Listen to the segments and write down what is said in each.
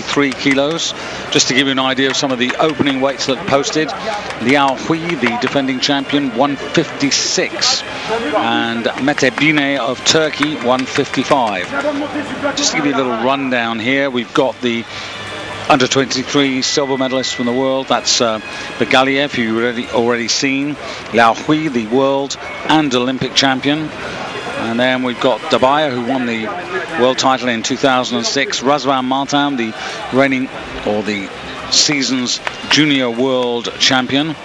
3 kilos. Just to give you an idea of some of the opening weights that posted, Liao Hui, the defending champion, 156, and Mete Bine of Turkey, 155. Just to give you a little rundown here, we've got the under 23 silver medalist from the world. That's Begaliev, who you've already seen. Liao Hui, the world and Olympic champion. And then we've got Dabaya, who won the world title in 2006. Razvan Martin, the reigning, or the season's junior world champion.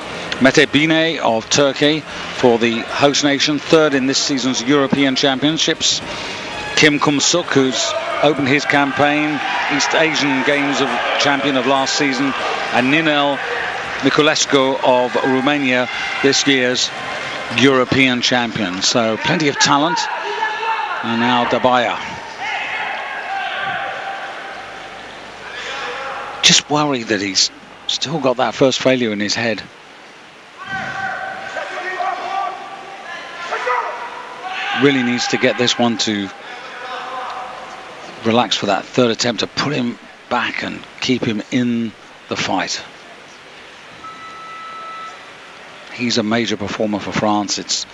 Mete Bine of Turkey for the host nation, third in this season's European Championships. Kim Kum-suk, who's opened his campaign, East Asian Games of champion of last season, and Ninel Niculescu of Romania, this year's European champion. So plenty of talent. And now Dabaya. Just worried that he's still got that first failure in his head. Really needs to get this one to relax for that third attempt to put him back and keep him in the fight. He's a major performer for France. It's,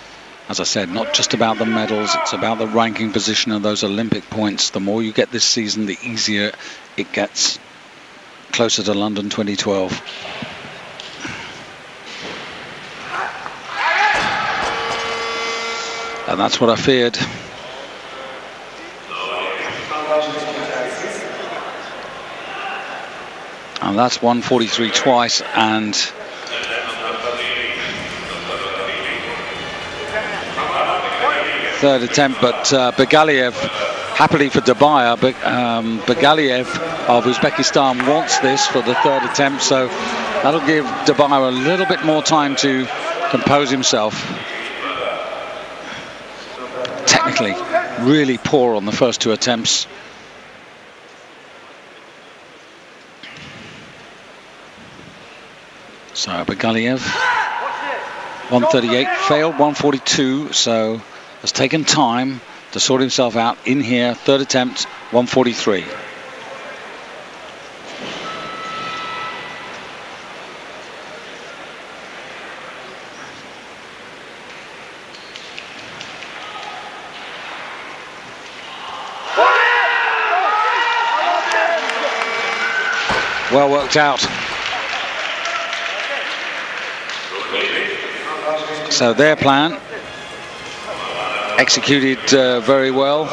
as I said, not just about the medals, it's about the ranking position of those Olympic points. The more you get this season, the easier it gets closer to London 2012. And that's what I feared. And that's 143 twice, and third attempt, but Begaliev, happily for Dabaya, but Begaliev of Uzbekistan wants this for the third attempt, so that'll give Dabaya a little bit more time to compose himself. Technically, really poor on the first two attempts. So Begaliev, 138, failed 142, so has taken time to sort himself out in here. Third attempt, 143. Well worked out. So their plan executed very well.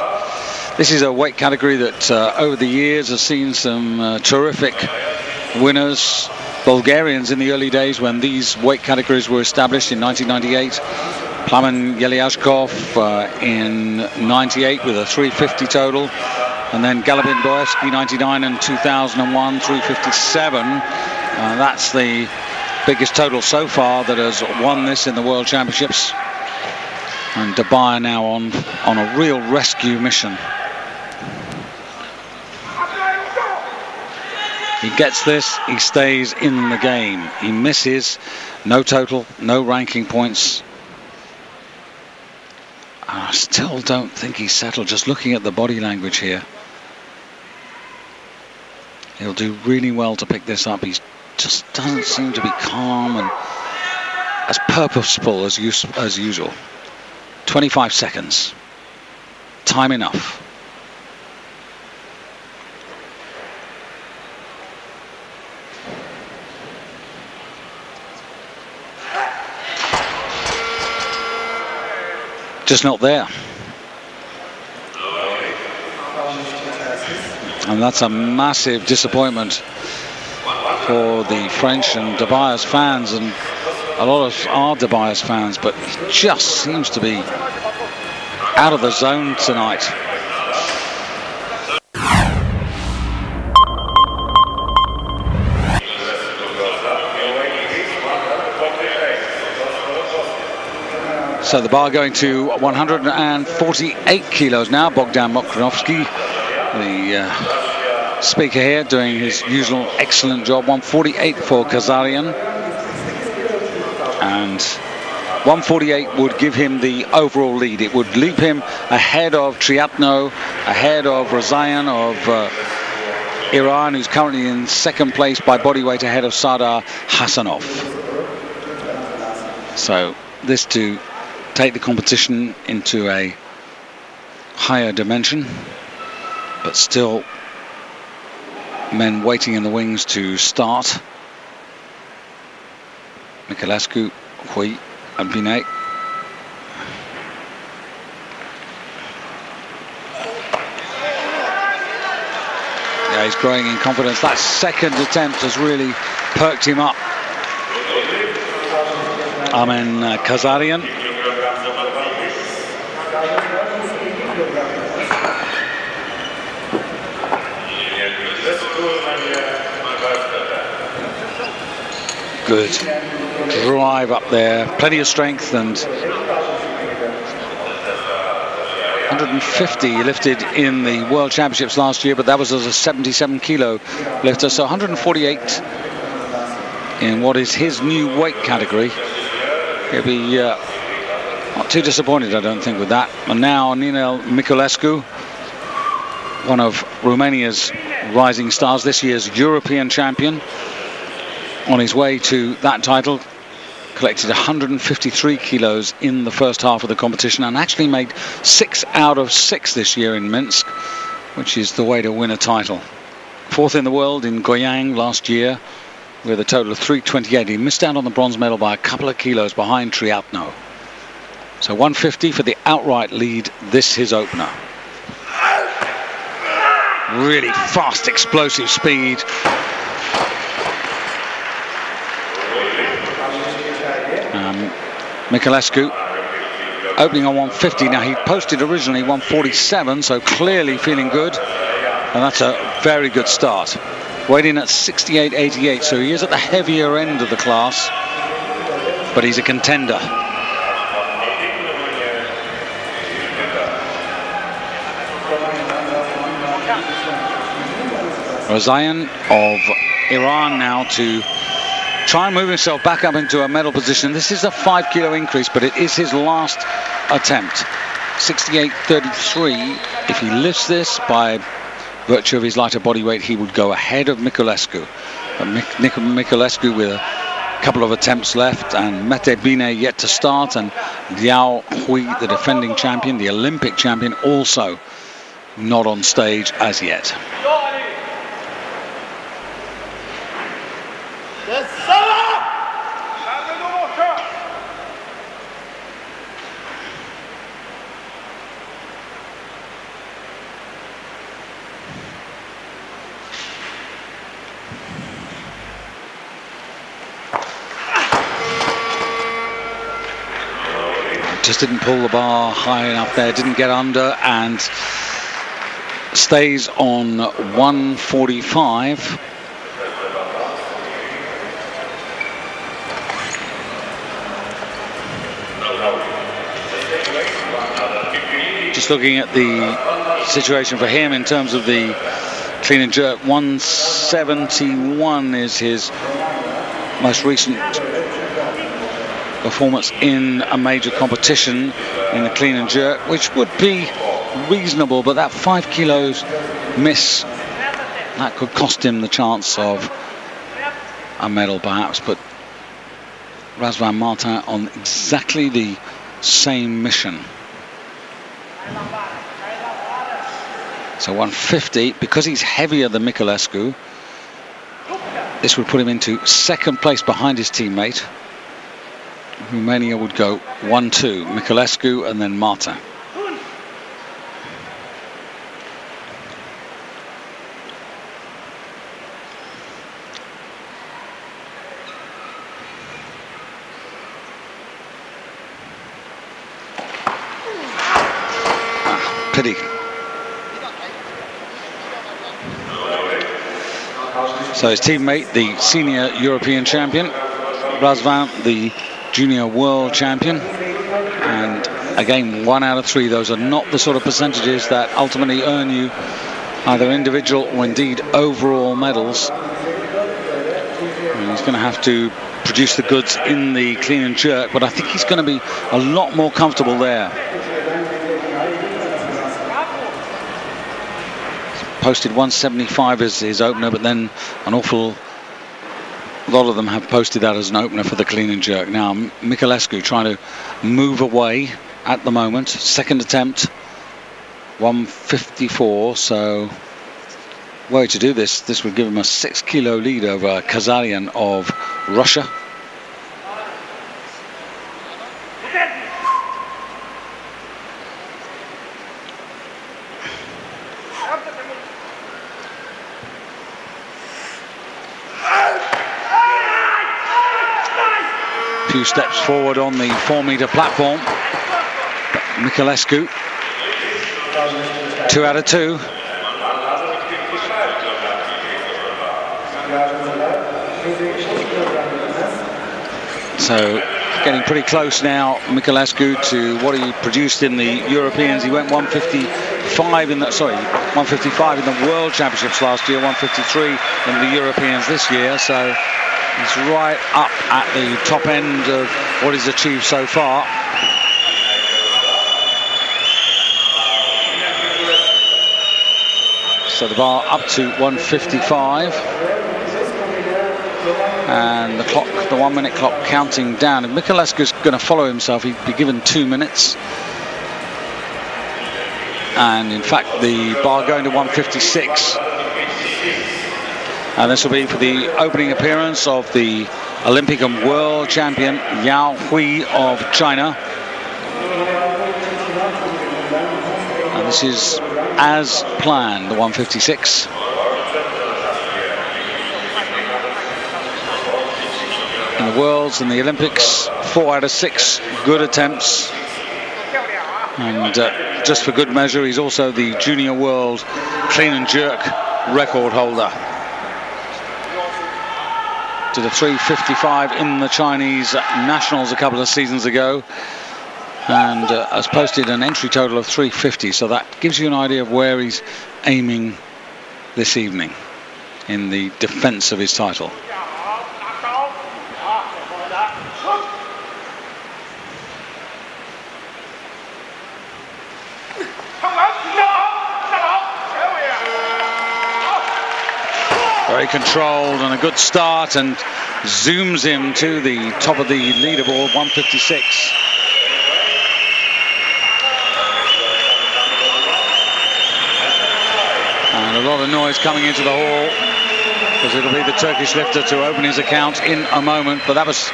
This is a weight category that over the years has seen some terrific winners. Bulgarians in the early days when these weight categories were established in 1998. Plamen Yeliashkov in 98 with a 350 total. And then Galibin Boevsky 99 and 2001, 357. That's the biggest total so far that has won this in the World Championships. And Dabaya now on a real rescue mission. He gets this, he stays in the game. He misses, no total, no ranking points. I still don't think he's settled, just looking at the body language here. He'll do really well to pick this up. He just doesn't seem to be calm and as purposeful as usual. 25 seconds. Time enough. Just not there. And that's a massive disappointment for the French and Dabaya's fans, and a lot of our Dabaya's fans, but he just seems to be out of the zone tonight. So the bar going to 148 kilos now. Bogdan Mokrinovsky, the speaker here, doing his usual excellent job. 148 for Kazarian. And 148 would give him the overall lead. It would leap him ahead of Triatno, ahead of Razayan, of Iran, who's currently in second place by body weight ahead of Sardar Hassanov. So this to take the competition into a higher dimension, but still men waiting in the wings to start. Nicolescu, Hui and Binet. Yeah, he's growing in confidence. That second attempt has really perked him up. Amen Kazarian. Good drive up there, plenty of strength, and 150 he lifted in the World Championships last year, but that was as a 77 kilo lifter, so 148 in what is his new weight category. He'll be not too disappointed, I don't think, with that. And now Ninel Miculescu, one of Romania's rising stars, this year's European champion, on his way to that title, collected 153 kilos in the first half of the competition and actually made 6 out of 6 this year in Minsk, which is the way to win a title. Fourth in the world in Goyang last year with a total of 328. He missed out on the bronze medal by a couple of kilos behind Triatno. So 150 for the outright lead, this his opener. Really fast, explosive speed. Miculescu opening on 150. Now he posted originally 147, so clearly feeling good, and that's a very good start. Weighed in at 68.88, so he is at the heavier end of the class, but he's a contender. Razayan of Iran now to try and move himself back up into a medal position. This is a 5 kilo increase, but it is his last attempt. 68.33. If he lifts this by virtue of his lighter body weight, he would go ahead of Miculescu. But Miculescu with a couple of attempts left, and Mete Binet yet to start, and Liao Hui, the defending champion, the Olympic champion, also not on stage as yet. Just didn't pull the bar high enough there, didn't get under, and stays on 145. Just looking at the situation for him in terms of the clean and jerk, 171 is his most recent performance in a major competition in the clean and jerk, which would be reasonable, but that 5 kilos miss, that could cost him the chance of a medal perhaps. But Razvan Martin on exactly the same mission. So 150, because he's heavier than Miculescu, this would put him into second place behind his teammate. Romania would go 1-2, Miculescu and then Marta. Pity. So his teammate, the senior European champion, Razvan, the junior world champion, and again 1 out of 3. Those are not the sort of percentages that ultimately earn you either individual or indeed overall medals. And he's going to have to produce the goods in the clean and jerk, but I think he's going to be a lot more comfortable there. posted 175 as his opener, but then an awful lot of them have posted that as an opener for the clean and jerk. Now Miculescu trying to move away at the moment. Second attempt, 154. So way to do this. This would give him a 6 kilo lead over Kazarian of Russia. Few steps forward on the 4-meter platform. But Miculescu, 2 out of 2. So getting pretty close now, Miculescu, to what he produced in the Europeans. He went 155 in the 155 in the World Championships last year, 153 in the Europeans this year. So he's right up at the top end of what he's achieved so far. So the bar up to 155. And the clock, the 1 minute clock counting down. If Miculescu's going to follow himself, he'd be given 2 minutes. And in fact, the bar going to 156. And this will be for the opening appearance of the Olympic and World Champion Yao Hui of China. And this is as planned, the 156. In the Worlds and the Olympics, 4 out of 6 good attempts. And just for good measure, he's also the Junior World Clean and Jerk record holder. Did a 3:55 in the Chinese Nationals a couple of seasons ago, and has posted an entry total of 350. So that gives you an idea of where he's aiming this evening in the defense of his title. Very controlled and a good start, and zooms him to the top of the leaderboard, 156. And a lot of noise coming into the hall, because it'll be the Turkish lifter to open his account in a moment. But that was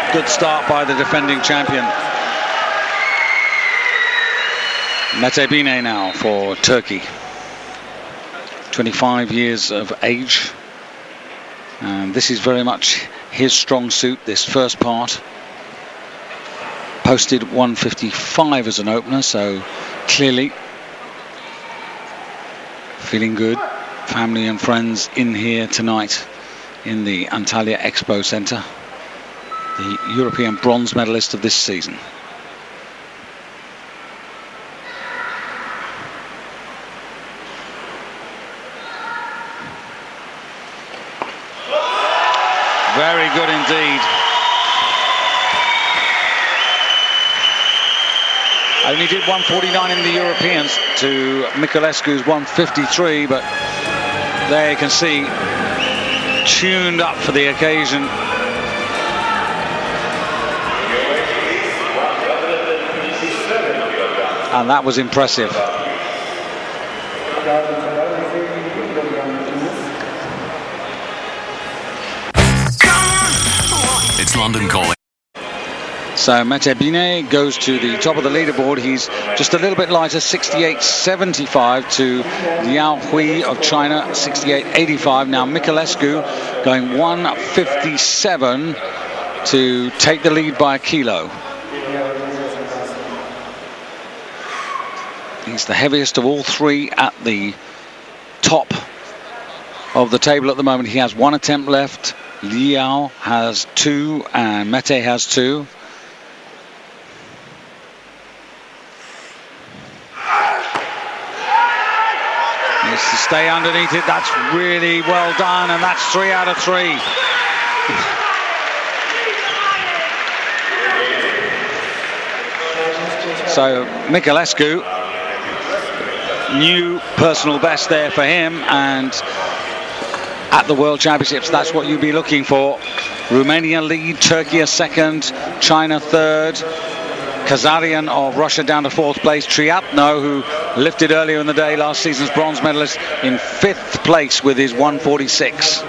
a good start by the defending champion. Mete Bine now for Turkey. 25 years of age, and this is very much his strong suit, this first part. Posted 155 as an opener, so clearly feeling good. Family and friends in here tonight in the Antalya Expo Centre. The European bronze medalist of this season. Very good indeed. Only did 149 in the Europeans to Miculescu's 153, but there you can see, tuned up for the occasion. And that was impressive. It's London calling. So Mete Bine goes to the top of the leaderboard. He's just a little bit lighter, 68.75 to Yao Hui of China, 68.85. Now Miculescu going 157 to take the lead by a kilo. He's the heaviest of all three at the top of the table at the moment. He has 1 attempt left. Liao has 2 and Mete has 2. Needs to stay underneath it. That's really well done, and that's 3 out of 3. So Miculescu new personal best there for him, and at the World Championships, that's what you'd be looking for. Romania lead, Turkey a second, China third, Kazarian of Russia down to fourth place, Triatno, who lifted earlier in the day, last season's bronze medalist, in fifth place with his 146.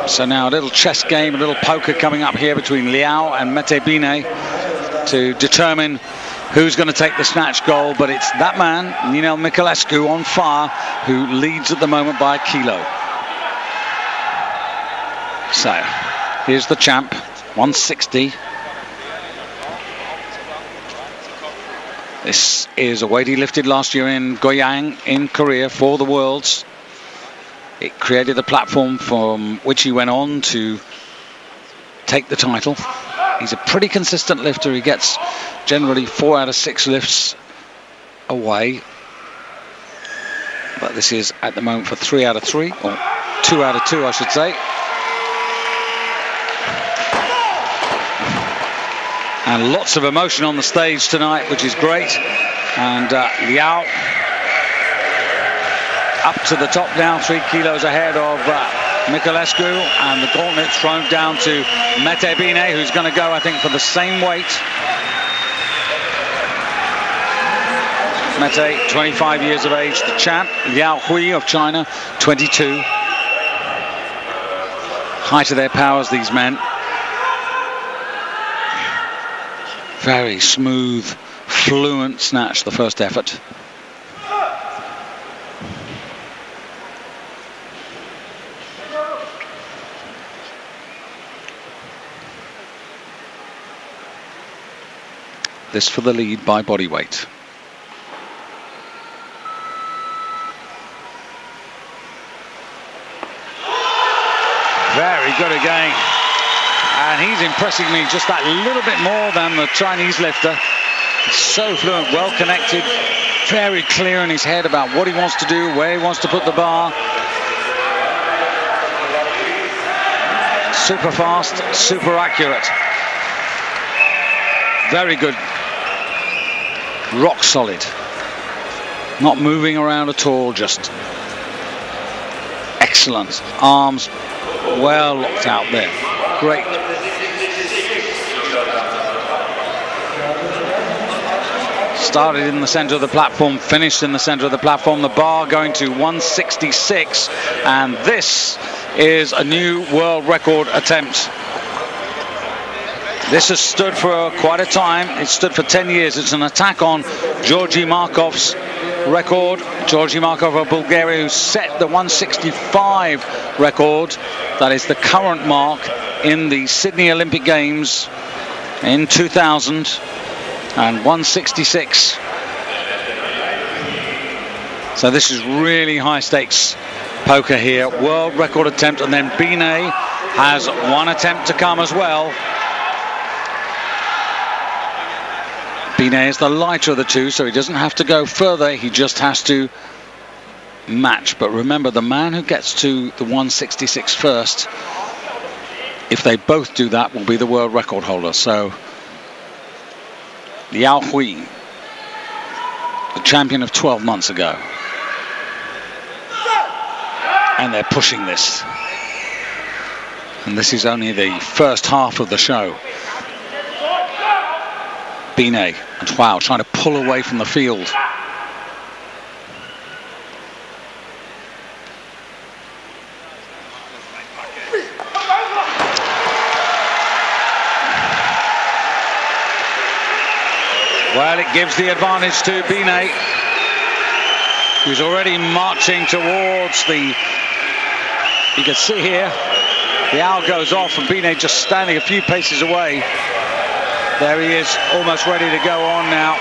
So now a little chess game, a little poker coming up here between Liao and Mete Bine to determine who's going to take the snatch gold, but it's that man, Ninel Miculescu, on fire, who leads at the moment by a kilo. So here's the champ, 160. This is a weight he lifted last year in Goyang in Korea for the Worlds. It created the platform from which he went on to take the title. He's a pretty consistent lifter. He gets generally 4 out of 6 lifts away. But this is at the moment for 3 out of 3, or 2 out of 2, I should say. And lots of emotion on the stage tonight, which is great. And Liao up to the top now, 3 kilos ahead of Miculescu, and the gauntlet thrown down to Mete Bine, who's going to go, I think, for the same weight. Mete, 25 years of age, the champ. Liao Hui of China, 22. Height of their powers, these men. Very smooth, fluent snatch, the first effort. This for the lead by body weight. Very good again. And he's impressing me just that little bit more than the Chinese lifter. He's so fluent, well connected, very clear in his head about what he wants to do, where he wants to put the bar. Super fast, super accurate. Very good. Rock solid. Not moving around at all, just excellent. Arms well locked out there. Great. Started in the center of the platform, finished in the center of the platform. The bar going to 166, and this is a new world record attempt. This has stood for quite a time. It stood for 10 years. It's an attack on Georgi Markov's record. Georgi Markov of Bulgaria, who set the 165 record. That is the current mark in the Sydney Olympic Games in 2000, and 166. So this is really high stakes poker here. World record attempt, and then Bine has one attempt to come as well. Bine is the lighter of the two, so he doesn't have to go further, he just has to match. But remember, the man who gets to the 166 first, if they both do that, will be the world record holder. So Liao Hui, the champion of 12 months ago, and they're pushing this, and this is only the first half of the show. Bine and wow, trying to pull away from the field. Well, it gives the advantage to Bine, who's already marching towards the... You can see here, the owl goes off and Bine just standing a few paces away. There he is, almost ready to go on now.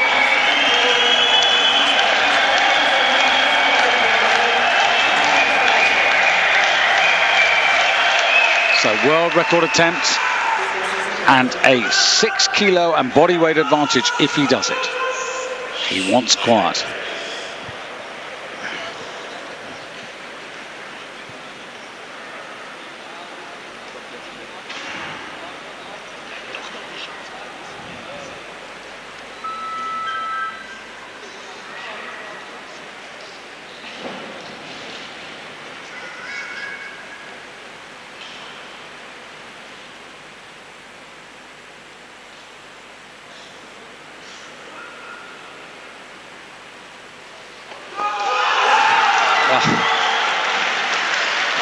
So world record attempt and a 6 kilo and body weight advantage if he does it. He wants quiet.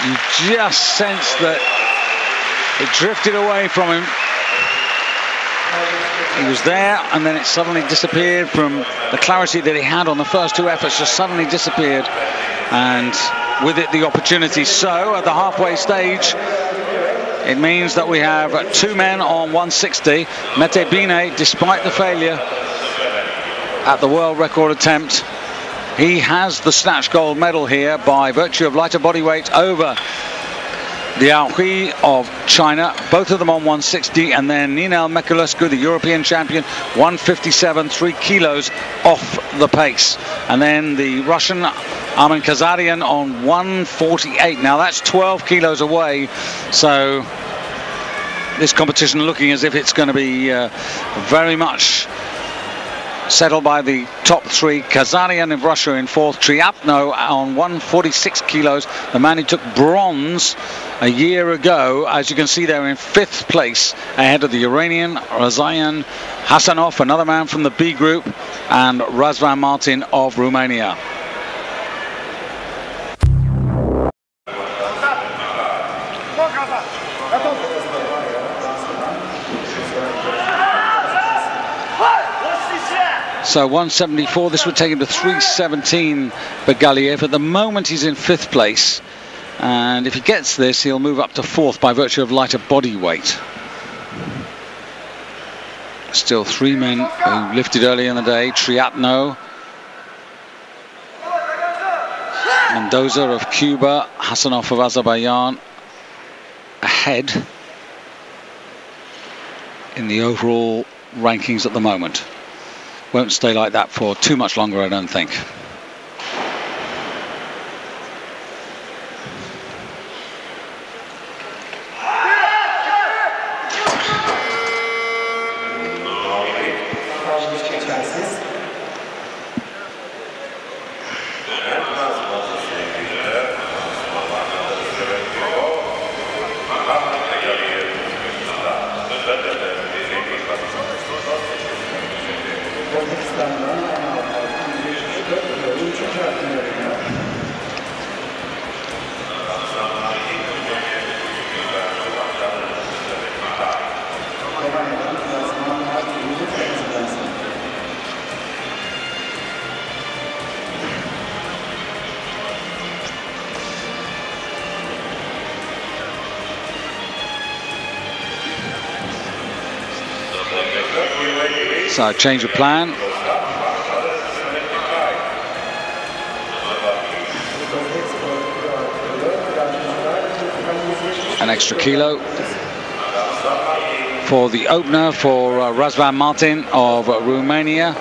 You just sense that it drifted away from him. He was there, and then it suddenly disappeared from the clarity that he had on the first two efforts, just suddenly disappeared. And with it, the opportunity. So at the halfway stage, it means that we have two men on 160. Mete Bine, despite the failure at the world record attempt, he has the snatch gold medal here by virtue of lighter body weight over Liao Hui of China, both of them on 160, and then Ninel Mekulescu, the European champion, 157, 3 kilos off the pace. And then the Russian Armen Kazarian on 148. Now that's 12 kilos away, so this competition looking as if it's going to be very much settled by the top three. Kazarian of Russia in fourth, Triatno on 146 kilos, the man who took bronze a year ago, as you can see there, in fifth place ahead of the Iranian Razayan Hasanov, another man from the B group, and Razvan Martin of Romania. So 174, this would take him to 317 Begaliev. At the moment he's in fifth place, and if he gets this he'll move up to fourth by virtue of lighter body weight. Still three men who lifted early in the day: Triatno, Mendoza of Cuba, Hasanov of Azerbaijan, ahead in the overall rankings at the moment. Won't stay like that for too much longer, I don't think. So change of plan. An extra kilo for the opener for Razvan Martin of Romania.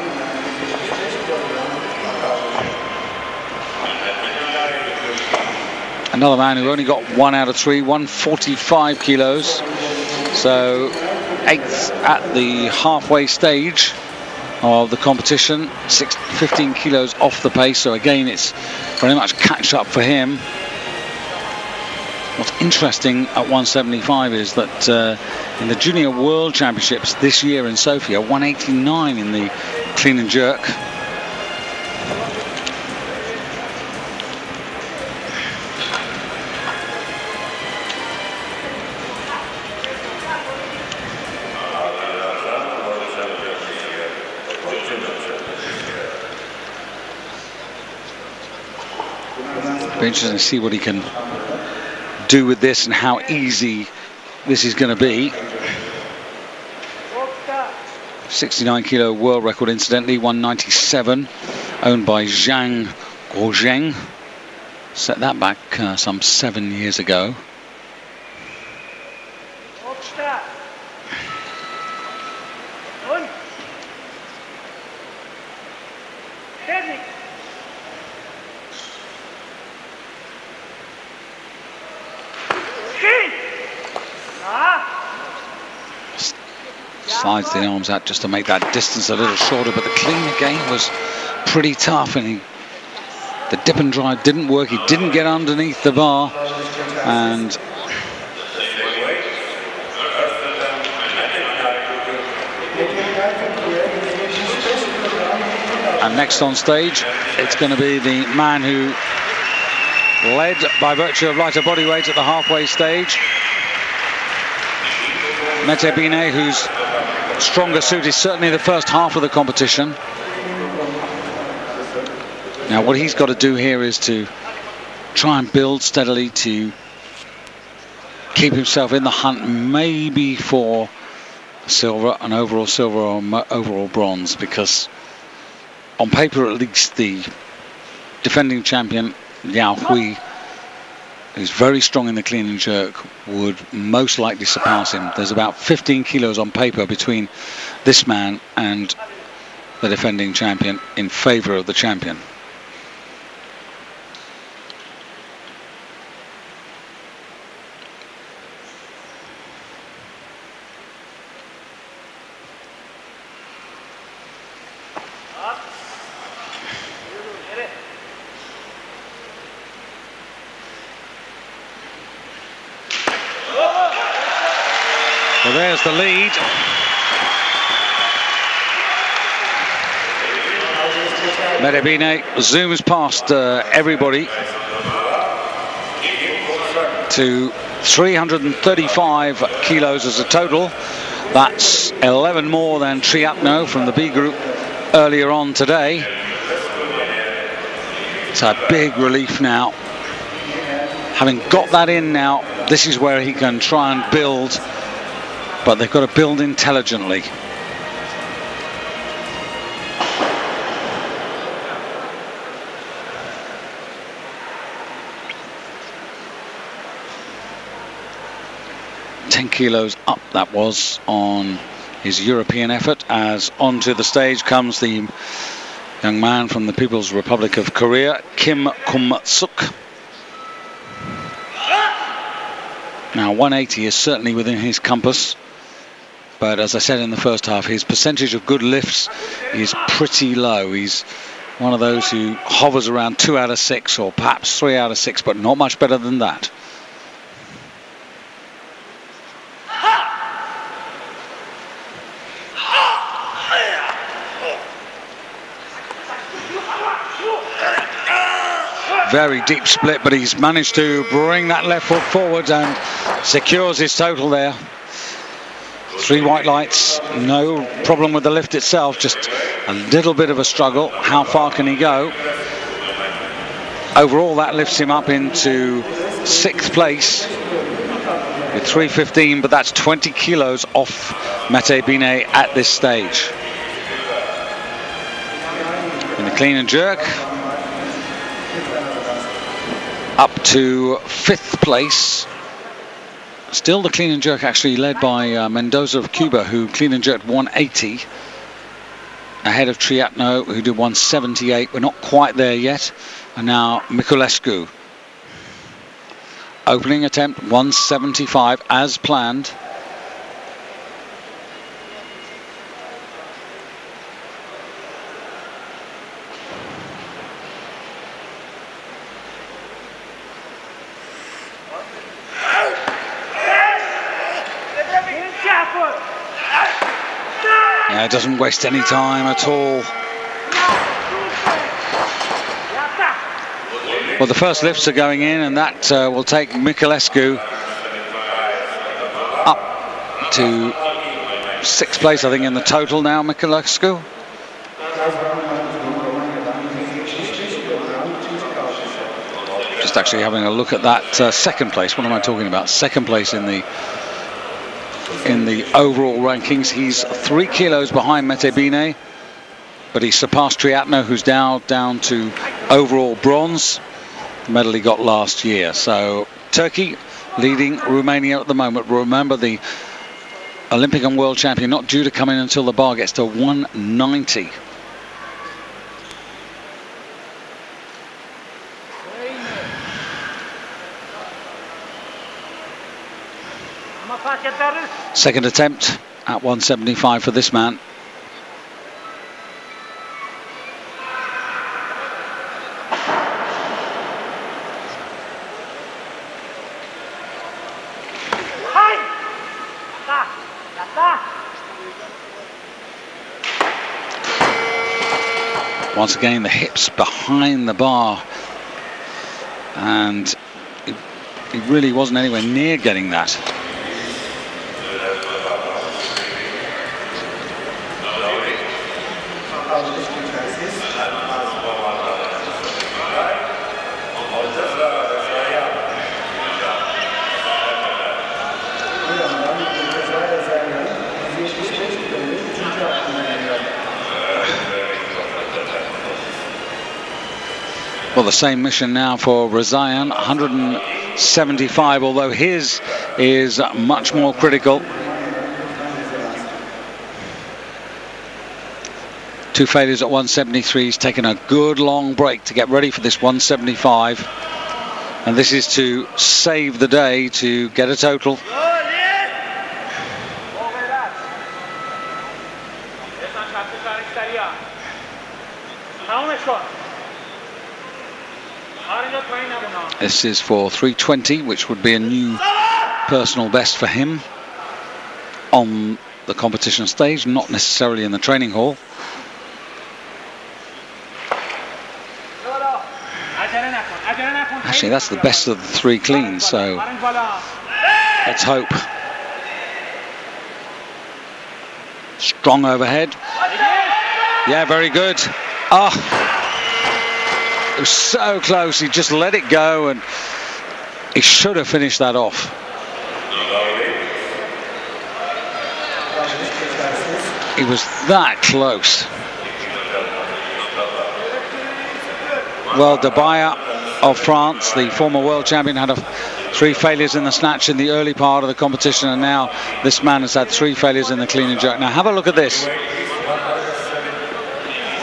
Another man who only got 1 out of 3, 145 kilos. So 8th at the halfway stage of the competition, 15 kilos off the pace. So again, it's very much catch up for him. What's interesting at 175 is that in the Junior World Championships this year in Sofia, 189 in the clean and jerk. Be interesting to see what he can do with this and how easy this is going to be. 69 kilo world record, incidentally, 197, owned by Zhang Guozheng. Set that back some 7 years ago. Slides the arms out just to make that distance a little shorter, but the clean again was pretty tough, and the dip and drive didn't work. He didn't get underneath the bar, and next on stage, it's going to be the man who led by virtue of lighter body weight at the halfway stage. Mete Bine, whose stronger suit is certainly the first half of the competition. Now what he's got to do here is to try and build steadily to keep himself in the hunt, maybe for silver, an overall silver or overall bronze, because on paper at least the defending champion Liao Hui, who's very strong in the clean and jerk, would most likely surpass him. There's about 15 kilos on paper between this man and the defending champion in favor of the champion. Well, there's the lead. Mete Bine zooms past everybody to 335 kilos as a total. That's 11 more than Triatno from the B group earlier on today. It's a big relief now. Having got that in now, this is where he can try and build, but they've got to build intelligently. Kilos up that was on his European effort, as onto the stage comes the young man from the People's Republic of Korea, Kim Kum-suk. Now 180 is certainly within his compass, but as I said in the first half, his percentage of good lifts is pretty low. He's one of those who hovers around 2 out of 6 or perhaps 3 out of 6, but not much better than that. Very deep split, but he's managed to bring that left foot forward and secures his total there. 3 white lights, no problem with the lift itself, just a little bit of a struggle. How far can he go? Overall, that lifts him up into 6th place with 3:15, but that's 20 kilos off Mete Bine at this stage. In the clean and jerk, up to 5th place. Still the clean and jerk actually led by Mendoza of Cuba, who clean and jerked 180 ahead of Triatno, who did 178. We're not quite there yet. And now Miculescu, opening attempt 175 as planned. Yeah, doesn't waste any time at all. Well, the first lifts are going in, and that will take Miculescu up to 6th place, I think, in the total now, Miculescu. Just actually having a look at that 2nd place. What am I talking about? 2nd place in the overall rankings. He's 3 kilos behind Mete Bine, but he surpassed Triatno, who's now down to overall bronze, the medal he got last year. So Turkey leading Romania at the moment. Remember, the Olympic and world champion not due to come in until the bar gets to 190. Second attempt at 175 for this man. Once again, the hips behind the bar and he really wasn't anywhere near getting that. Well, the same mission now for Razayan, 175, although his is much more critical. 2 failures at 173. He's taken a good long break to get ready for this 175. And this is to save the day, to get a total. This is for 320, which would be a new personal best for him on the competition stage, not necessarily in the training hall. Actually, that's the best of the 3 cleans, so let's hope. Strong overhead. Yeah, very good. Oh, it was so close. He just let it go, and he should have finished that off. He was that close. Well, Debaya of France, the former world champion, had 3 failures in the snatch in the early part of the competition, and now this man has had 3 failures in the clean and jerk. Now have a look at this.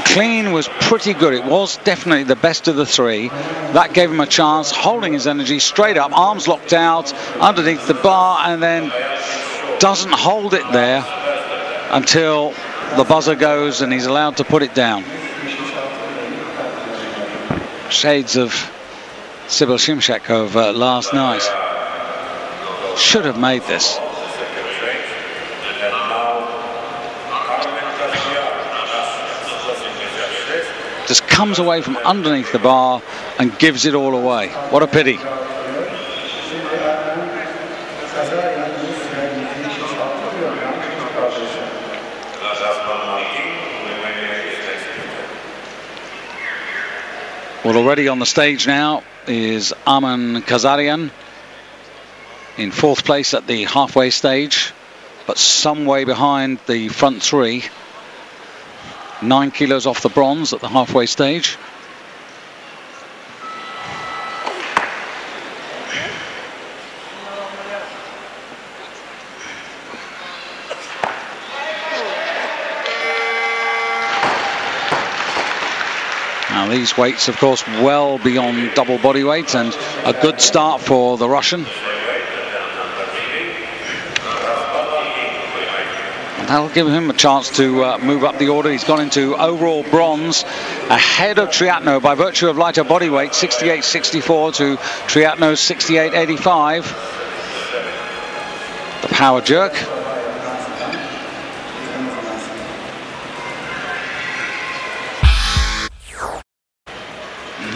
Clean was pretty good. It was definitely the best of the 3. That gave him a chance, holding his energy straight up, arms locked out underneath the bar, and then doesn't hold it there until the buzzer goes and he's allowed to put it down. Shades of Sybil Shimshek of last night. Should have made this. Just comes away from underneath the bar and gives it all away. What a pity. Well, already on the stage now is Arman Kazarian in 4th place at the halfway stage, but some way behind the front 3. 9 kilos off the bronze at the halfway stage. Now these weights, of course, well beyond double body weight, and a good start for the Russian. That'll give him a chance to move up the order. He's gone into overall bronze ahead of Triatno by virtue of lighter body weight, 68.64 to Triatno's 68.85. The power jerk.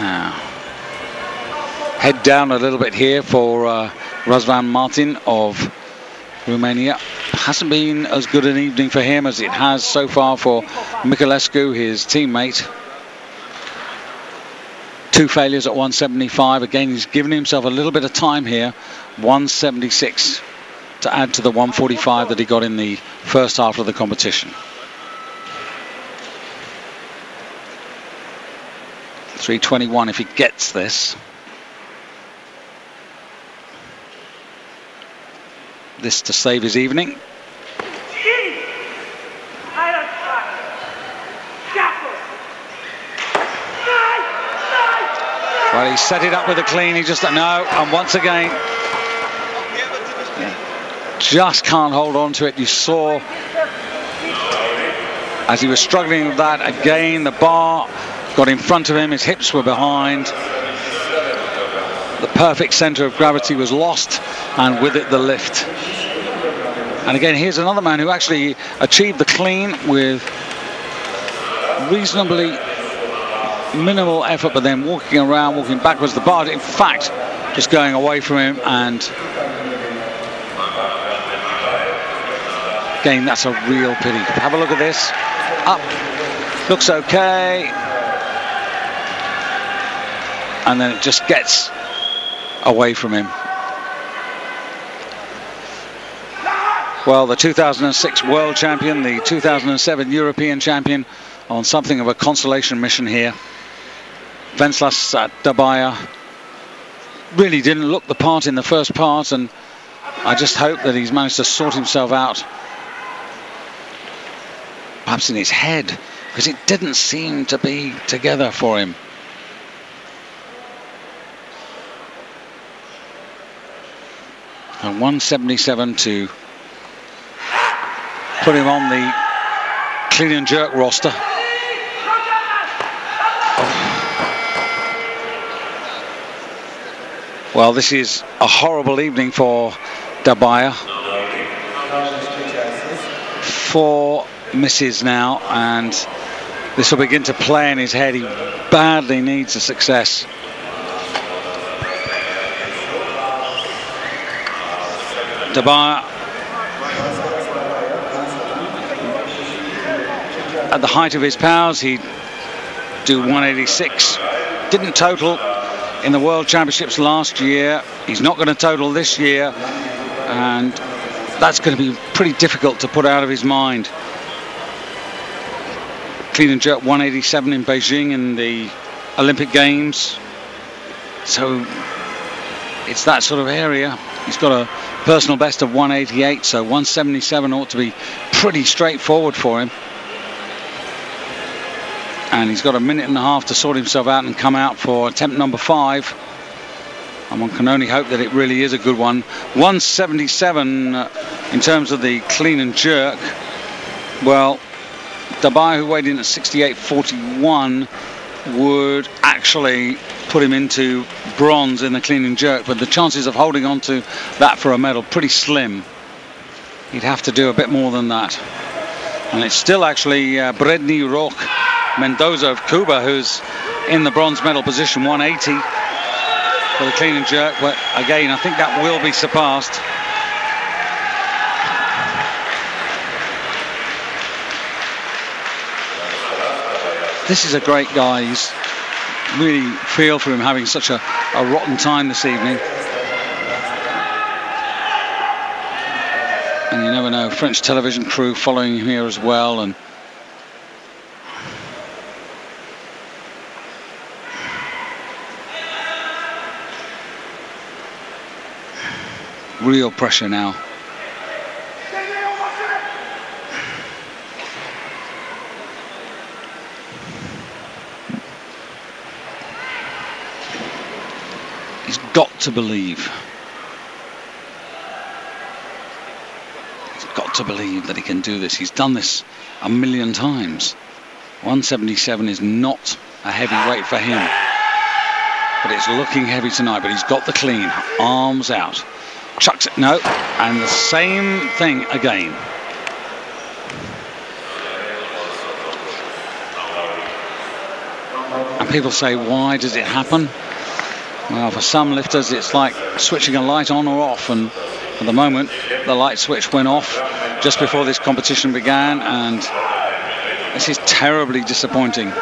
Now, head down a little bit here for Razvan Martin of Romania. Hasn't been as good an evening for him as it has so far for Miculescu, his teammate. 2 failures at 175. Again, he's given himself a little bit of time here. 176 to add to the 145 that he got in the first half of the competition. 321 if he gets this. This to save his evening. Well, he set it up with a clean. He just no, and once again, just can't hold on to it. You saw as he was struggling with that again. The bar got in front of him. His hips were behind. The perfect center of gravity was lost, and with it the lift. And again, here's another man who actually achieved the clean with reasonably minimal effort, but then walking around, walking backwards. The bar, in fact, just going away from him, and again, that's a real pity. Have a look at this. Up, looks okay, and then it just gets away from him. Well, the 2006 world champion, the 2007 European champion, on something of a consolation mission here. Venceslas Dabaya really didn't look the part in the first part, and I just hope that he's managed to sort himself out, perhaps in his head, because it didn't seem to be together for him. And 177 to put him on the clean and jerk roster. Well, this is a horrible evening for Dabaya. 4 misses now, and this will begin to play in his head. He badly needs a success. Dabaya, at the height of his powers, he'd do 186. Didn't total in the World Championships last year. He's not going to total this year, and that's going to be pretty difficult to put out of his mind. Clean and jerk 187 in Beijing in the Olympic Games. So it's that sort of area. He's got a personal best of 188, so 177 ought to be pretty straightforward for him. And he's got a minute and a half to sort himself out and come out for attempt number 5. And one can only hope that it really is a good one. 177 in terms of the clean and jerk. Well, Dabaya, who weighed in at 68.41, would actually put him into bronze in the clean and jerk, but the chances of holding on to that for a medal pretty slim. He'd have to do a bit more than that. And it's still actually Bredny Roque Mendoza of Cuba who's in the bronze medal position, 180 for the clean and jerk, but again, I think that will be surpassed. This is a great guy. He's really feel for him having such a rotten time this evening. And you never know, French television crew following him here as well, and real pressure now. He's got to believe. He's got to believe that he can do this. He's done this a million times. 177 is not a heavy weight for him, but it's looking heavy tonight. But he's got the clean, arms out. Chucks it, no, and the same thing again. And people say, why does it happen? Well, for some lifters, it's like switching a light on or off, and at the moment, the light switch went off just before this competition began, and this is terribly disappointing.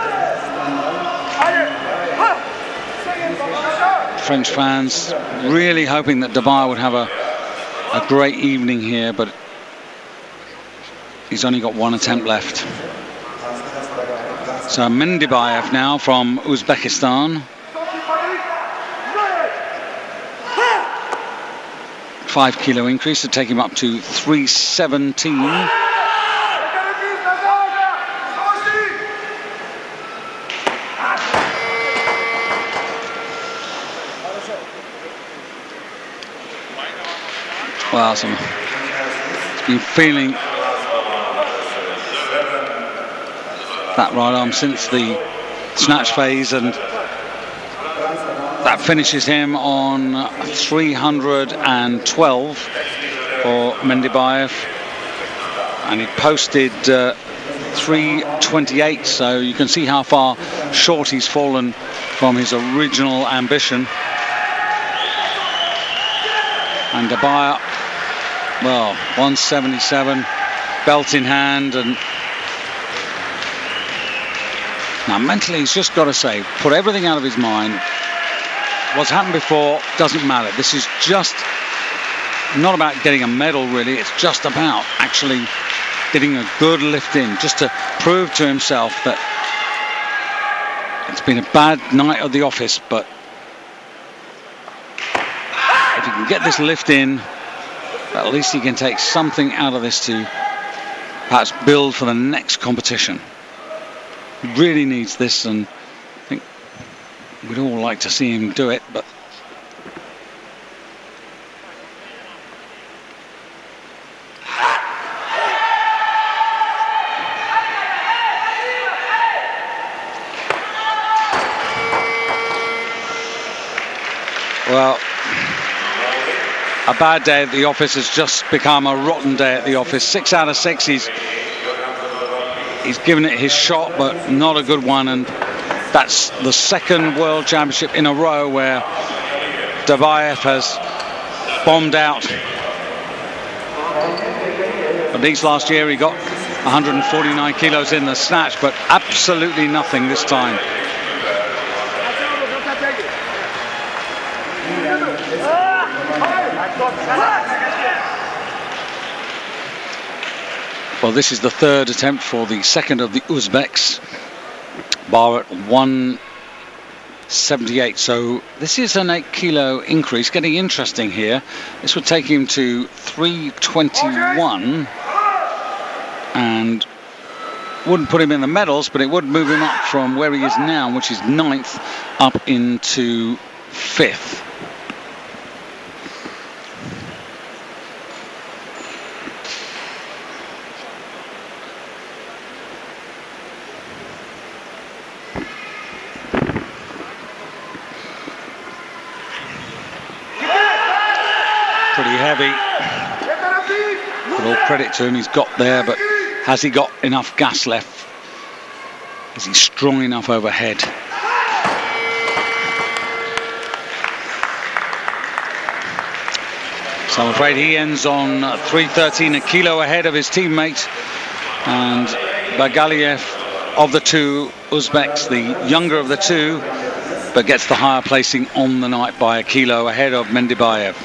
French fans really hoping that Dabaya would have a great evening here, but he's only got one attempt left. So Mendibayev now from Uzbekistan. 5 kilo increase to take him up to 317. Well, he's been feeling that right arm since the snatch phase, and that finishes him on 312 for Mendibayev, and he posted 3:28, so you can see how far short he's fallen from his original ambition. And Dabaya, well, 177, belt in hand, and now mentally he's just got to say, put everything out of his mind. What's happened before doesn't matter. This is just not about getting a medal, really. It's just about actually getting a good lift in, just to prove to himself that it's been a bad night at the office, but if he can get this lift in, at least he can take something out of this to perhaps build for the next competition. He really needs this, and I think we'd all like to see him do it, but well, a bad day at the office has just become a rotten day at the office. 6 out of 6. He's given it his shot, but not a good one. And that's the second World Championship in a row where Dabayev has bombed out. At least last year he got 149 kilos in the snatch, but absolutely nothing this time. Well, this is the third attempt for the second of the Uzbeks. Bar at 178. So this is an 8 kilo increase. Getting interesting here. This would take him to 321 and wouldn't put him in the medals, but it would move him up from where he is now, which is 9th, up into 5th. Pretty heavy. But all credit to him, he's got there, but has he got enough gas left? Is he strong enough overhead? So I'm afraid he ends on 313, a kilo ahead of his teammate. And Bagaliev, of the two Uzbeks, the younger of the two, but gets the higher placing on the night by a kilo ahead of Mendibayev.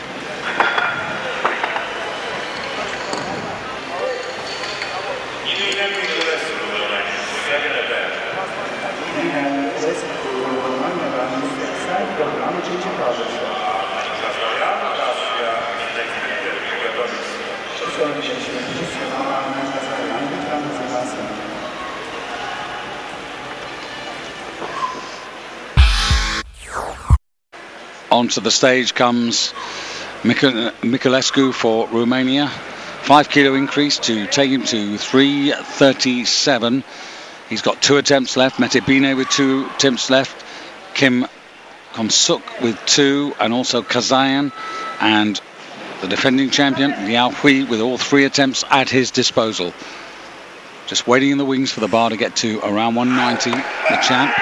Onto the stage comes Miculescu for Romania. 5 kilo increase to take him to 337. He's got 2 attempts left. Metebine with 2 attempts left. Kim Komsuk with 2, and also Kazayan, and the defending champion Liao Hui with all 3 attempts at his disposal. Just waiting in the wings for the bar to get to around 190, the champ.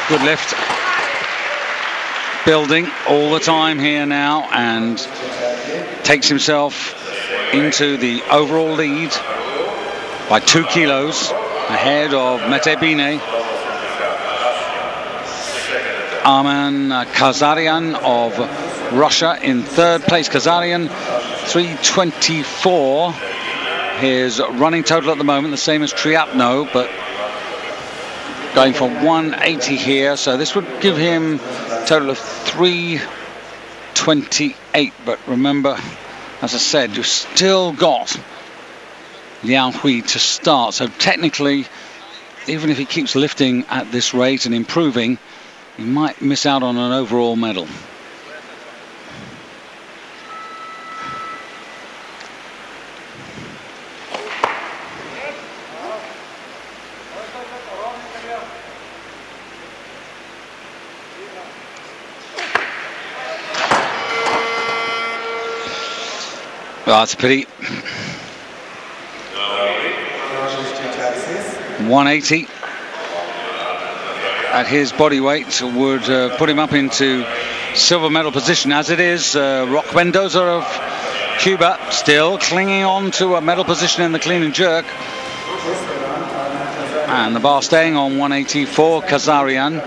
Good lift. Building all the time here now, and takes himself into the overall lead by 2 kilos ahead of Metebine. Arman Kazarian of Russia in 3rd place. Kazarian 324. His running total at the moment, the same as Triapno, but going for 180 here, so this would give him a total of 328. But remember, as I said, you've still got Liao Hui to start, so technically, even if he keeps lifting at this rate and improving, he might miss out on an overall medal. Oh, it's a pity. 180 at his body weight would put him up into silver medal position. As it is, Roque Mendoza of Cuba still clinging on to a medal position in the clean and jerk. And the bar staying on 180 for Kazarian.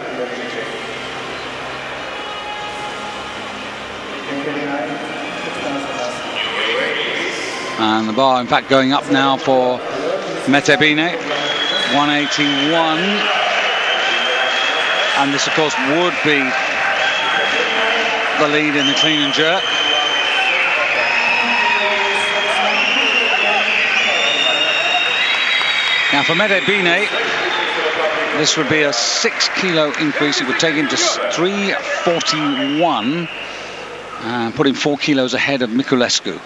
And the bar, in fact, going up now for Metebine, 181. And this, of course, would be the lead in the clean and jerk. Now for Metebine, this would be a 6 kilo increase. It would take him to 341 and put him 4 kilos ahead of Miculescu.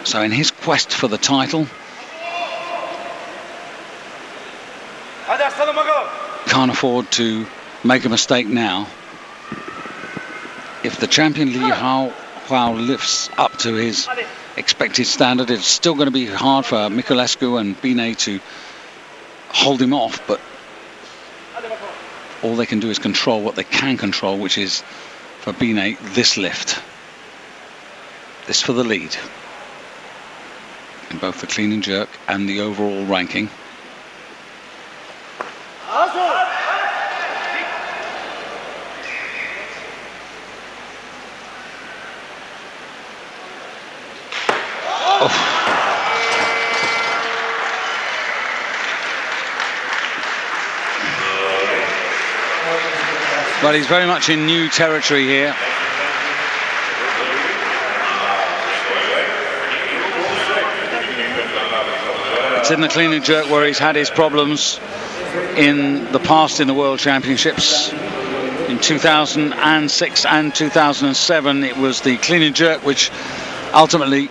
So in his quest for the title, can't afford to make a mistake now. If the champion Li Hao lifts up to his expected standard, it's still going to be hard for Miculescu and Bine to hold him off, but all they can do is control what they can control, which is, for Bine, this lift. This for the lead in both the clean and jerk and the overall ranking. Oh. But he's very much in new territory here. It's in the clean and jerk where he's had his problems in the past in the World Championships. In 2006 and 2007, it was the clean and jerk which ultimately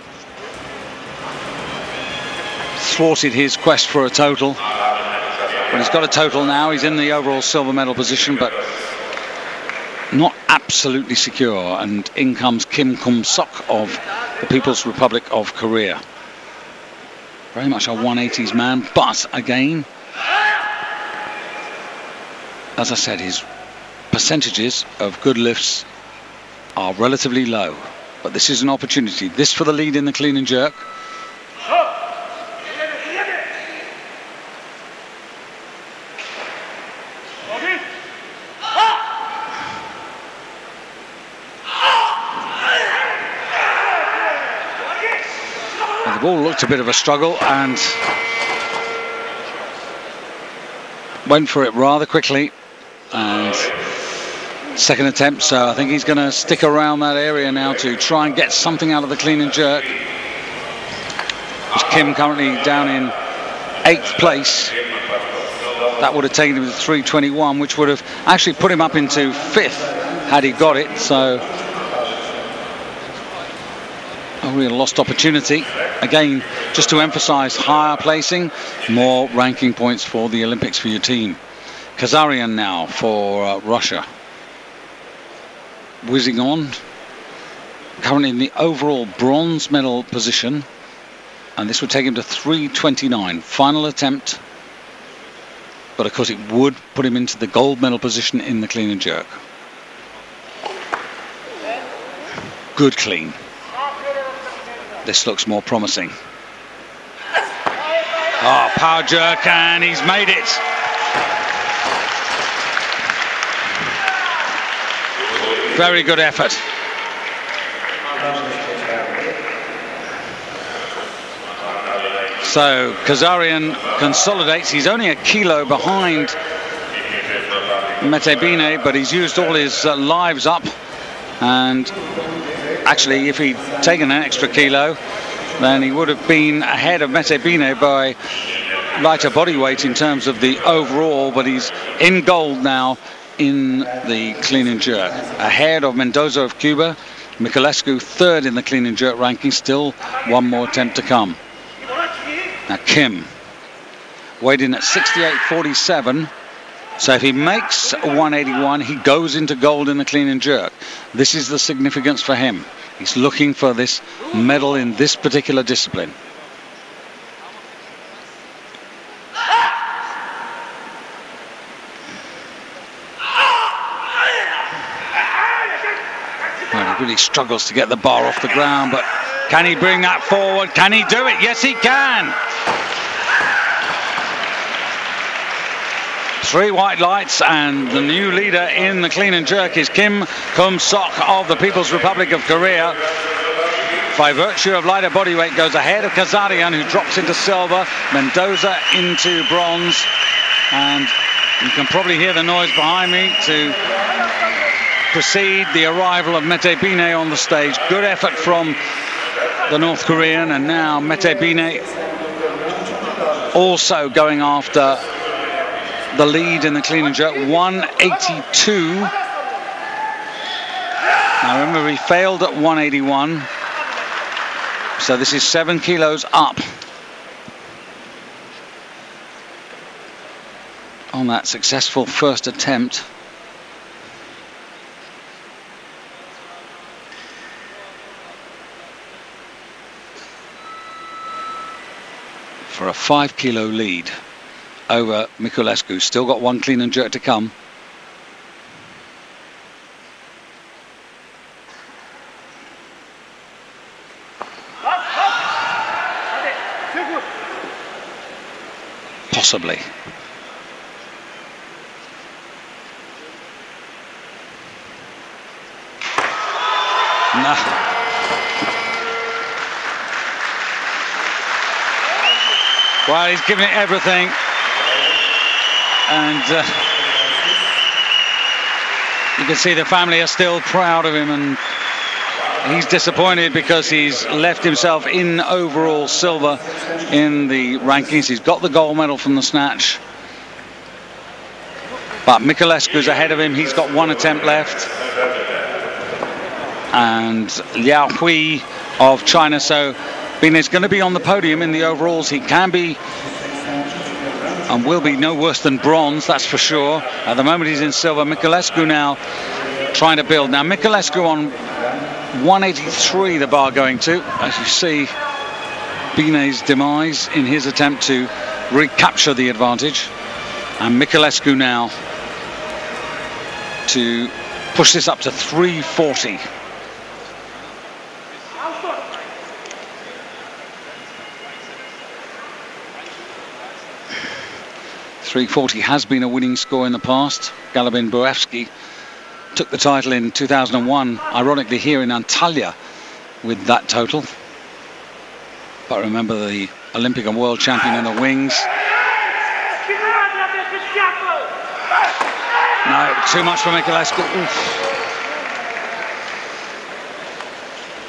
thwarted his quest for a total. But he's got a total now. He's in the overall silver medal position, but not absolutely secure. And in comes Kim Kum-sok of the People's Republic of Korea. Very much a 180s man, but again, as I said, his percentages of good lifts are relatively low. But this is an opportunity. This for the lead in the clean and jerk. The ball looked a bit of a struggle and went for it rather quickly. And second attempt, so I think he's going to stick around that area now to try and get something out of the clean and jerk. With Kim currently down in 8th place. That would have taken him to 321, which would have actually put him up into 5th had he got it. So a real lost opportunity. Again, just to emphasize, higher placing, more ranking points for the Olympics for your team. Kazarian now for Russia. Whizzing on. Currently in the overall bronze medal position. And this would take him to 329. Final attempt. But of course it would put him into the gold medal position in the clean and jerk. Good clean. This looks more promising. Oh, power jerk, and he's made it. Very good effort. So Kazarian consolidates. He's only a kilo behind Metebine, but he's used all his lives up. And actually, if he'd taken an extra kilo, then he would have been ahead of Metebine by lighter body weight in terms of the overall, but he's in gold now in the clean and jerk, ahead of Mendoza of Cuba. Miculescu third in the clean and jerk ranking, still one more attempt to come. Now Kim weighed in at 68.47. So if he makes 181, he goes into gold in the clean and jerk. This is the significance for him. He's looking for this medal in this particular discipline. Well, he really struggles to get the bar off the ground, but can he bring that forward? Can he do it? Yes, he can. 3 white lights, and the new leader in the clean and jerk is Kim Kum-sok of the People's Republic of Korea. By virtue of lighter body weight, goes ahead of Kazarian, who drops into silver, Mendoza into bronze, and you can probably hear the noise behind me to precede the arrival of Mete Bine on the stage. Good effort from the North Korean, and now Mete Bine also going after the lead in the clean and jerk, 182. Now remember, he failed at 181, so this is 7 kilos up on that successful first attempt. For a 5 kilo lead over Miculescu. Still got 1 clean and jerk to come. Possibly. No. Well, he's given it everything. And you can see the family are still proud of him, and he's disappointed because he's left himself in overall silver in the rankings. He's got the gold medal from the snatch, but Miculescu's ahead of him. He's got 1 attempt left, and Liao Hui of China. So Bine's going to be on the podium in the overalls. He can be and will be no worse than bronze, that's for sure. At the moment he's in silver. Miculescu now trying to build. Now Miculescu on 183, the bar going to, as you see, Bine's demise in his attempt to recapture the advantage. And Miculescu now to push this up to 340. 340 has been a winning score in the past. Galibin Buevski took the title in 2001, ironically here in Antalya, with that total. But remember, the Olympic and world champion in the wings. No, too much for Miculescu.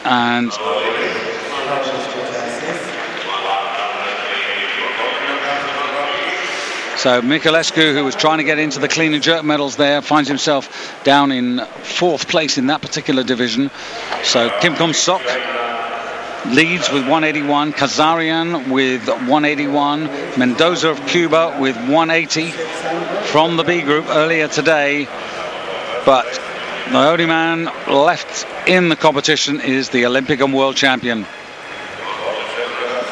And so Miculescu, who was trying to get into the clean and jerk medals there, finds himself down in 4th place in that particular division. So Kim Kum-sok leads with 181, Kazarian with 181, Mendoza of Cuba with 180 from the B group earlier today. But the only man left in the competition is the Olympic and world champion.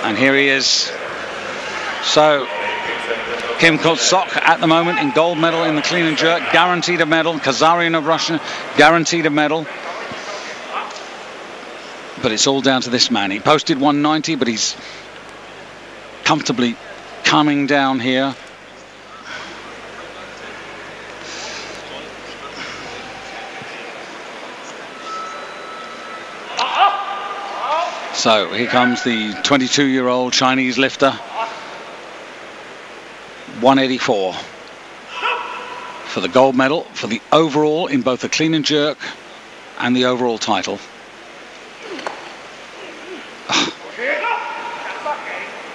And here he is. So Kim Kum-sok at the moment in gold medal in the clean and jerk, guaranteed a medal. Kazarian of Russia, guaranteed a medal. But it's all down to this man. He posted 190, but he's comfortably coming down here. So here comes the 22-year-old Chinese lifter. 184 for the gold medal, for the overall in both the clean and jerk and the overall title.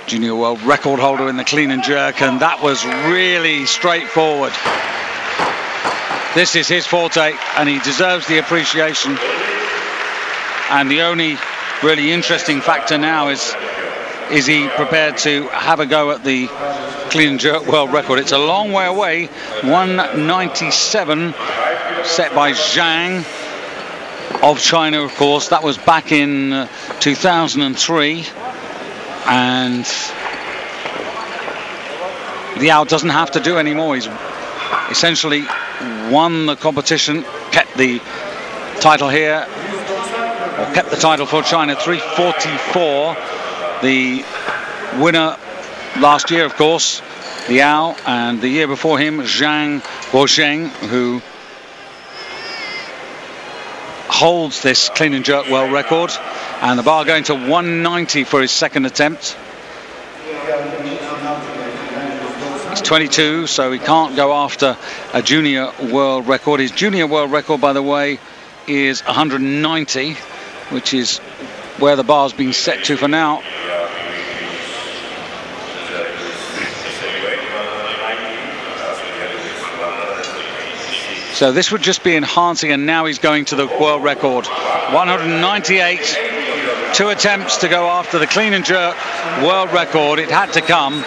Junior world record holder in the clean and jerk, and that was really straightforward. This is his forte, and he deserves the appreciation. And the only really interesting factor now is he prepared to have a go at the clean and jerk world record? It's a long way away. 197 set by Zhang. of China, of course. That was back in 2003, and Liao doesn't have to do any more. He's essentially won the competition, kept the title here, or kept the title for China. 3:44, the winner last year, of course, Liao, and the year before him, Zhang Guosheng, who holds this clean and jerk world record, and the bar going to 190 for his second attempt. He's 22, so he can't go after a junior world record. His junior world record, by the way, is 190, which is where the bar's been set to for now. So this would just be enhancing, and now he's going to the world record. 198, 2 attempts to go after the clean and jerk world record. It had to come.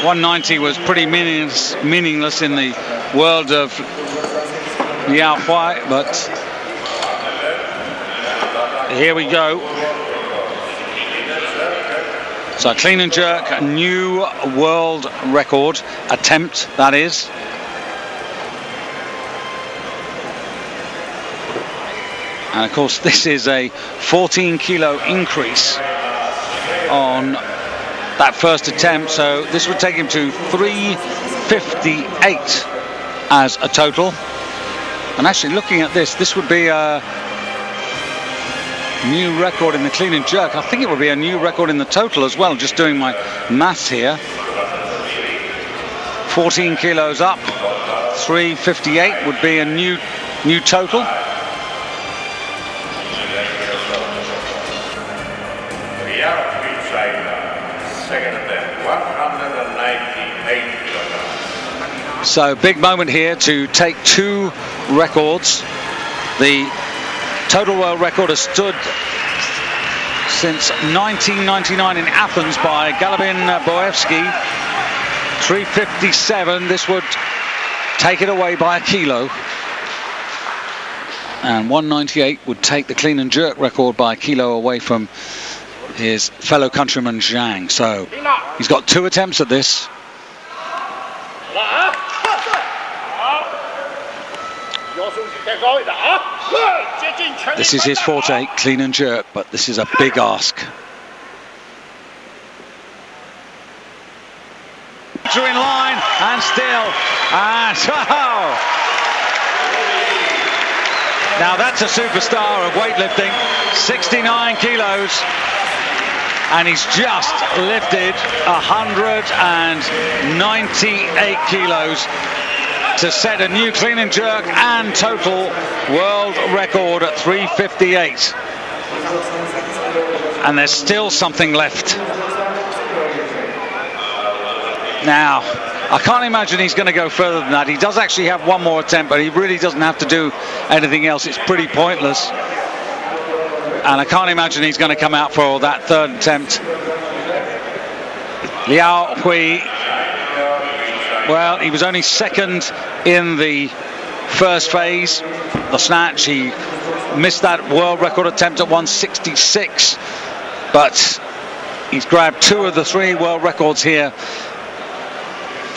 190 was pretty meaningless in the world of Liao Hui, but here we go. So clean and jerk, a new world record attempt, that is. And of course, this is a 14 kilo increase on that first attempt. So this would take him to 358 as a total. And actually looking at this, this would be a new record in the clean and jerk. I think it would be a new record in the total as well, just doing my maths here. 14 kilos up, 358 would be a new total. So big moment here to take 2 records. The total world record has stood since 1999 in Athens by Galibin Boevsky. 357. This would take it away by a kilo. And 198 would take the clean and jerk record by a kilo away from his fellow countryman Zhang. So he's got 2 attempts at this. This is his forte, clean and jerk, but this is a big ask. In line and still, and oh! Now that's a superstar of weightlifting, 69 kilos, and he's just lifted 198 kilos to set a new clean and jerk and total world record at 358. And there's still something left. Now, I can't imagine he's going to go further than that. He does actually have 1 more attempt, but he really doesn't have to do anything else. It's pretty pointless. And I can't imagine he's going to come out for that 3rd attempt. Liao Hui, well, he was only 2nd in the first phase, the snatch. He missed that world record attempt at 166, but he's grabbed 2 of the 3 world records here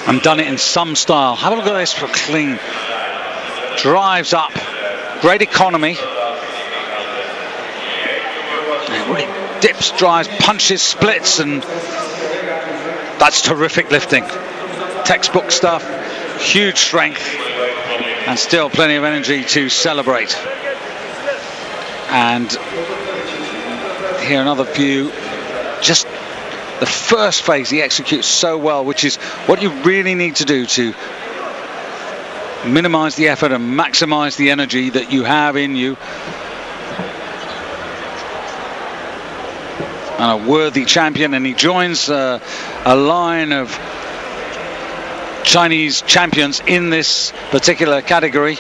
and done it in some style. Have a look at this for clean. Drives up, great economy. And really dips, drives, punches, splits, and that's terrific lifting. Textbook stuff, huge strength, and still plenty of energy to celebrate. And here another view, just the first phase he executes so well, which is what you really need to do to minimize the effort and maximize the energy that you have in you. And a worthy champion, and he joins a line of Chinese champions in this particular category,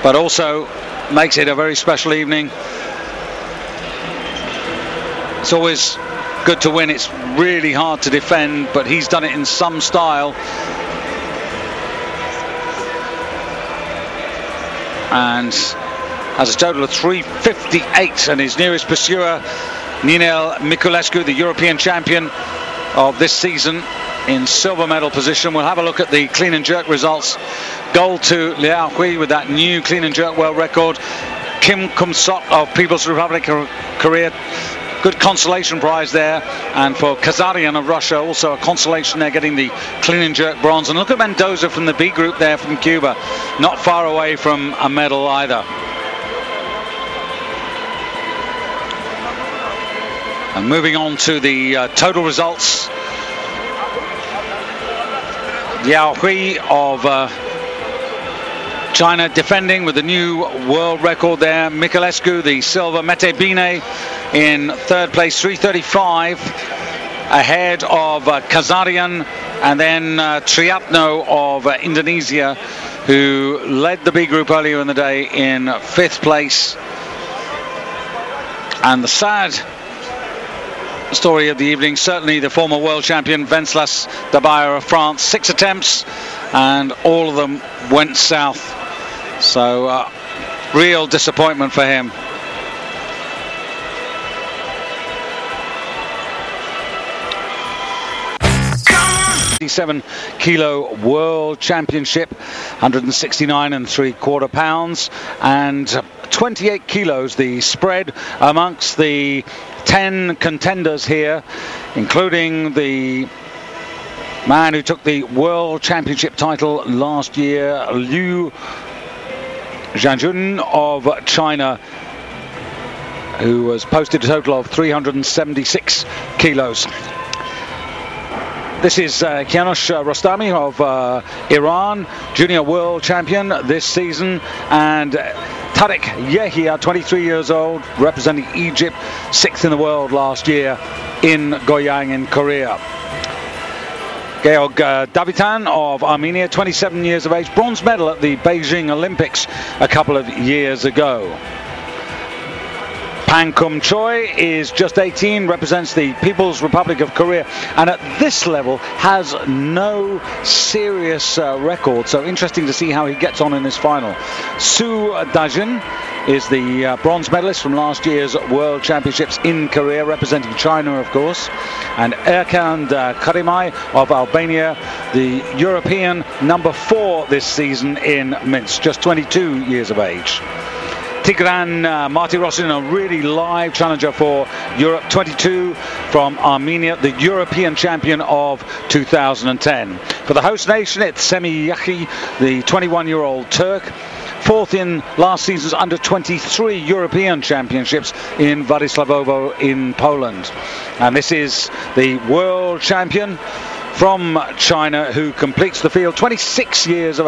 but also makes it a very special evening. It's always good to win. It's really hard to defend, but he's done it in some style. And has a total of 358, and his nearest pursuer, Ninel Miculescu, the European champion of this season, in silver medal position. We'll have a look at the clean and jerk results. Gold to Liao Hui with that new clean and jerk world record. Kim Kum-sok of People's Republic of Korea, good consolation prize there. And for Kazarian of Russia, also a consolation there, getting the clean and jerk bronze. And look at Mendoza from the B group there from Cuba, not far away from a medal either. And moving on to the total results. Liao Hui of China defending with a new world record there. Miculescu, the silver. Mete Bine in third place, 335, ahead of Kazarian, and then Triatno of Indonesia, who led the B group earlier in the day in fifth place. And the sad story of the evening, certainly the former world champion Wenceslas Dabayer of France. 6 attempts and all of them went south, so real disappointment for him. Kilo World Championship, 169 3/4 pounds, and 28 kilos the spread amongst the 10 contenders here, including the man who took the World Championship title last year, Liu Zhanjun of China, who was posted a total of 376 kilos. This is Kianosh Rostami of Iran, junior world champion this season, and Tarek Yehia, 23 years old, representing Egypt, 6th in the world last year in Goyang in Korea. Georg Davitan of Armenia, 27 years of age, bronze medal at the Beijing Olympics a couple of years ago. Pan Kum Choi is just 18, represents the People's Republic of Korea, and at this level has no serious record, so interesting to see how he gets on in this final. Su Dajin is the bronze medalist from last year's World Championships in Korea, representing China, of course. And Erkan Karimai of Albania, the European number 4 this season in Minsk, just 22 years of age. Tigran Martirosyan, a really live challenger for Europe, 22, from Armenia, the European champion of 2010. For the host nation, it's Semih Yahi, the 21-year-old Turk, 4th in last season's under-23 European Championships in Władysławowo in Poland. And this is the world champion from China, who completes the field, 26 years of